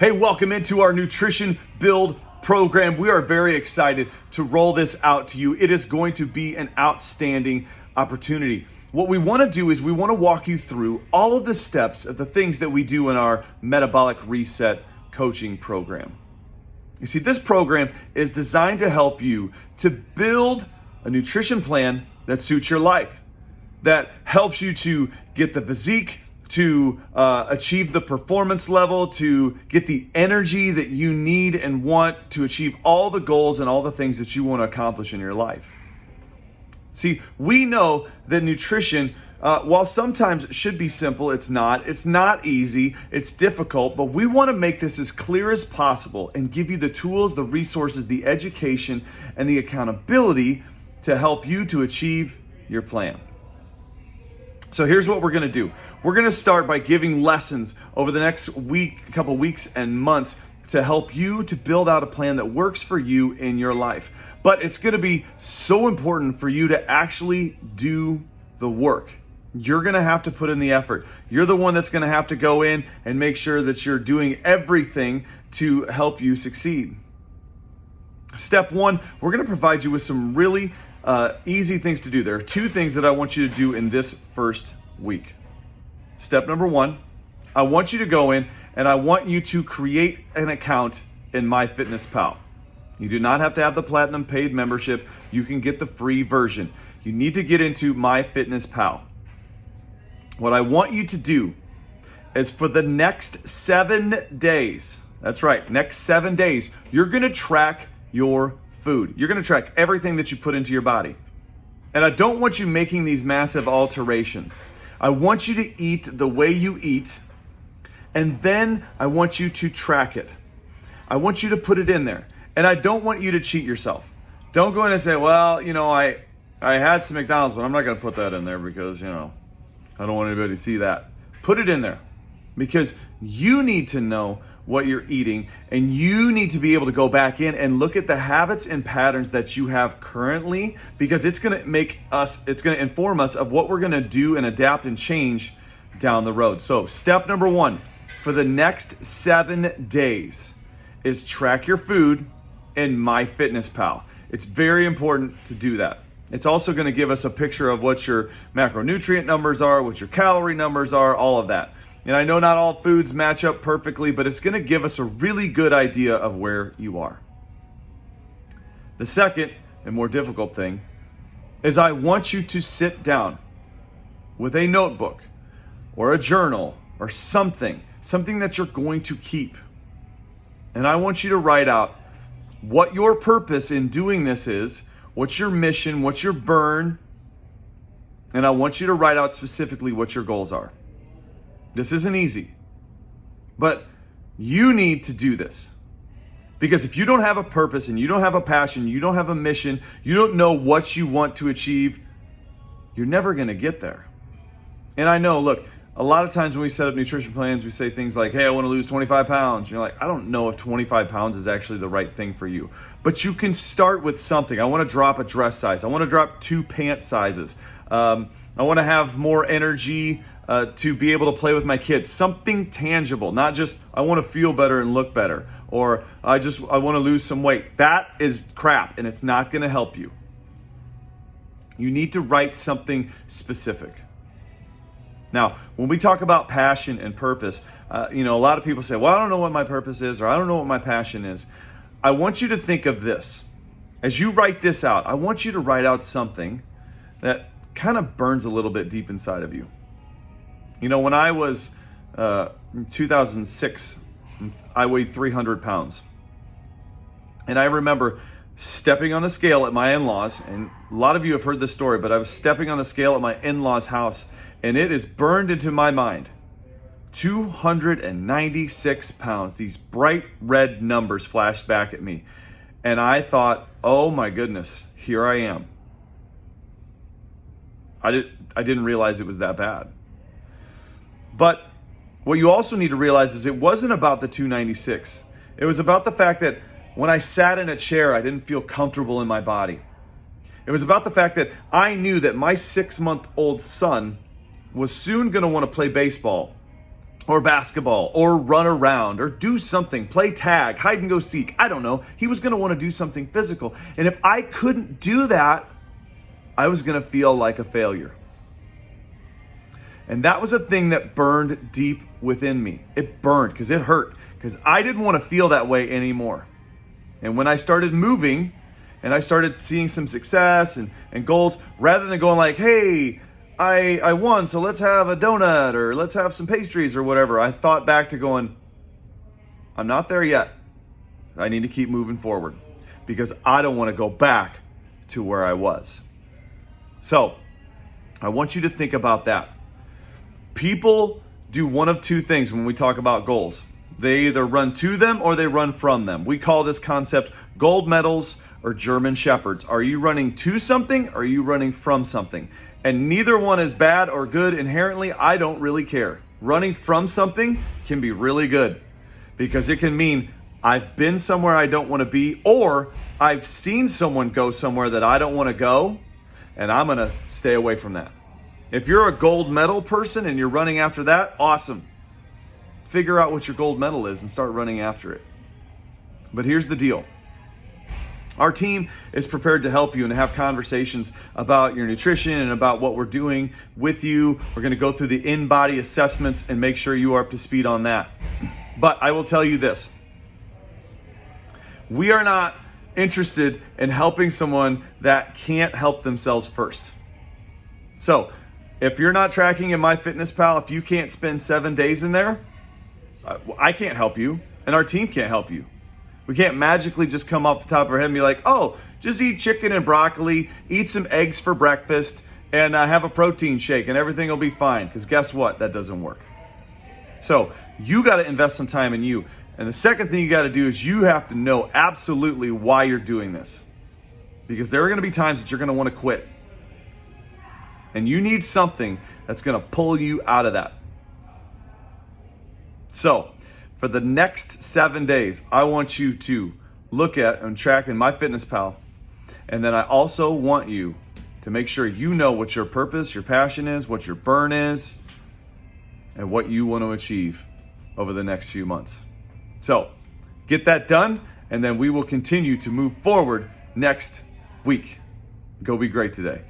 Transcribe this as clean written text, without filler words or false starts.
Hey, welcome into our Nutrition Build program. We are very excited to roll this out to you. It is going to be an outstanding opportunity. What we want to do is we want to walk you through all of the steps of the things that we do in our Metabolic Reset coaching program. You see, this program is designed to help you to build a nutrition plan that suits your life, that helps you to get the physique, to achieve the performance level, to get the energy that you need and want to achieve all the goals and all the things that you want to accomplish in your life. See, we know that nutrition, while sometimes it should be simple, it's not. It's not easy, it's difficult, but we want to make this as clear as possible and give you the tools, the resources, the education, and the accountability to help you to achieve your plan. So here's what we're going to do. We're going to start by giving lessons over the next week, couple weeks and months to help you to build out a plan that works for you in your life. But it's going to be so important for you to actually do the work. You're going to have to put in the effort. You're the one that's going to have to go in and make sure that you're doing everything to help you succeed. Step one, we're going to provide you with some really easy things to do. There are two things that I want you to do in this first week. Step number one, I want you to go in and I want you to create an account in MyFitnessPal. You do not have to have the platinum paid membership. You can get the free version. You need to get into MyFitnessPal. What I want you to do is for the next 7 days, that's right, next 7 days, you're going to track your food. You're going to track everything that you put into your body. And I don't want you making these massive alterations. I want you to eat the way you eat, and then I want you to track it. I want you to put it in there. And I don't want you to cheat yourself. Don't go in and say, well, I had some McDonald's, but I'm not going to put that in there because, I don't want anybody to see that. Put it in there because you need to know what you're eating, and you need to be able to go back in and look at the habits and patterns that you have currently, because it's going to inform us of what we're going to do and adapt and change down the road. So step number one for the next 7 days is track your food in MyFitnessPal. It's very important to do that. It's also going to give us a picture of what your macronutrient numbers are, what your calorie numbers are, all of that. And I know not all foods match up perfectly, but it's going to give us a really good idea of where you are. The second and more difficult thing is I want you to sit down with a notebook or a journal or something that you're going to keep. And I want you to write out what your purpose in doing this is, what's your mission, what's your burn, and I want you to write out specifically what your goals are. This isn't easy, but you need to do this. Because if you don't have a purpose and you don't have a passion, you don't have a mission, you don't know what you want to achieve, you're never going to get there. And I know, look, a lot of times when we set up nutrition plans, we say things like, hey, I want to lose 25 pounds. And you're like, I don't know if 25 pounds is actually the right thing for you. But you can start with something. I want to drop a dress size. I want to drop 2 pant sizes. I want to have more energy to be able to play with my kids. Something tangible, not just I want to feel better and look better, or I want to lose some weight. That is crap, and it's not going to help you. You need to write something specific. Now, when we talk about passion and purpose, a lot of people say, well, I don't know what my purpose is, or I don't know what my passion is. I want you to think of this. As you write this out, I want you to write out something that kind of burns a little bit deep inside of you. When I was in 2006, I weighed 300 pounds. And I remember stepping on the scale at my in-laws, and a lot of you have heard this story, but I was stepping on the scale at my in-laws' house, and it is burned into my mind. 296 pounds. These bright red numbers flashed back at me. And I thought, oh my goodness, here I am. I didn't realize it was that bad. But what you also need to realize is it wasn't about the 296. It was about the fact that when I sat in a chair, I didn't feel comfortable in my body. It was about the fact that I knew that my 6-month-old son was soon going to want to play baseball. or basketball, or run around, or do something, play tag, hide and go seek. I don't know. He was going to want to do something physical. And if I couldn't do that, I was going to feel like a failure. And that was a thing that burned deep within me. It burned because it hurt, because I didn't want to feel that way anymore. And when I started moving and I started seeing some success and goals, rather than going like, hey, I won, so let's have a donut or let's have some pastries or whatever, I thought back to going, I'm not there yet. I need to keep moving forward because I don't want to go back to where I was. So I want you to think about that. People do one of two things when we talk about goals. They either run to them or they run from them. We call this concept gold medals or German shepherds. Are you running to something or are you running from something? And neither one is bad or good inherently. I don't really care. Running from something can be really good because it can mean I've been somewhere I don't want to be, or I've seen someone go somewhere that I don't want to go, and I'm going to stay away from that. If you're a gold medal person and you're running after that, awesome. Figure out what your gold medal is and start running after it. But here's the deal. Our team is prepared to help you and to have conversations about your nutrition and about what we're doing with you. We're going to go through the in-body assessments and make sure you are up to speed on that. But I will tell you this. We are not interested in helping someone that can't help themselves first. So if you're not tracking in MyFitnessPal, if you can't spend 7 days in there, I can't help you and our team can't help you. We can't magically just come off the top of our head and be like, oh, just eat chicken and broccoli, eat some eggs for breakfast, and have a protein shake and everything will be fine. Because guess what? That doesn't work. So you got to invest some time in you. And the second thing you got to do is you have to know absolutely why you're doing this. Because there are going to be times that you're going to want to quit. And you need something that's going to pull you out of that. So for the next 7 days, I want you to look at and track in MyFitnessPal. And then I also want you to make sure you know what your purpose, your passion is, what your burn is, and what you want to achieve over the next few months. So get that done, and then we will continue to move forward next week. Go be great today.